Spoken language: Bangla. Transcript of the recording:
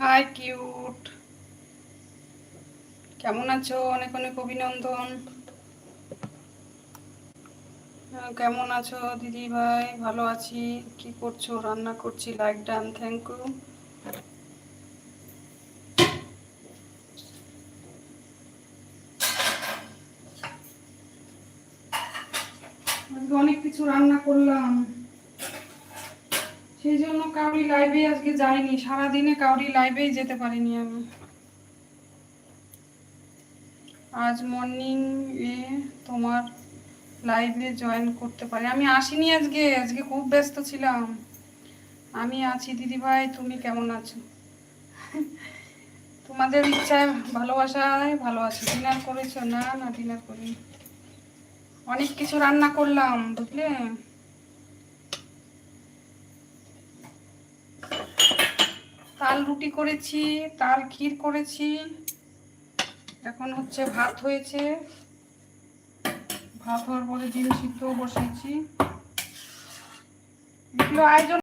হাই কিউট, কেমন আছো? অনেক অনেক অভিনন্দন। কেমন আছো দিদি ভাই? ভালো আছি। কি করছো? রান্না করছি। Like done, thank you. আজকে অনেক কিছু রান্না করলাম, সেই জন্য কাউরি লাইভে আজকে যাইনি। সারাদিনে কাউরি লাইভেই যেতে পারিনি আমি। আজ মর্নিং এ তোমার লাইভে জয়েন করতে পারি। আমি আসিনি আজকে, আজকে খুব ব্যস্ত ছিলাম। আমি আছি দিদি ভাই, তুমি কেমন আছো? তোমাদের ইচ্ছায় ভালোবাসায় ভালো আছি। ডিনার করেছো? না না, ডিনার করিনি। অনেক কিছু রান্না করলাম, বুঝলে। তাল রুটি করেছি, তাল ক্ষীর করেছি, এখন হচ্ছে ভাত হয়েছে। ভাত হওয়ার পরে ডিম সিদ্ধ বসিয়েছি। এগুলো আয়োজন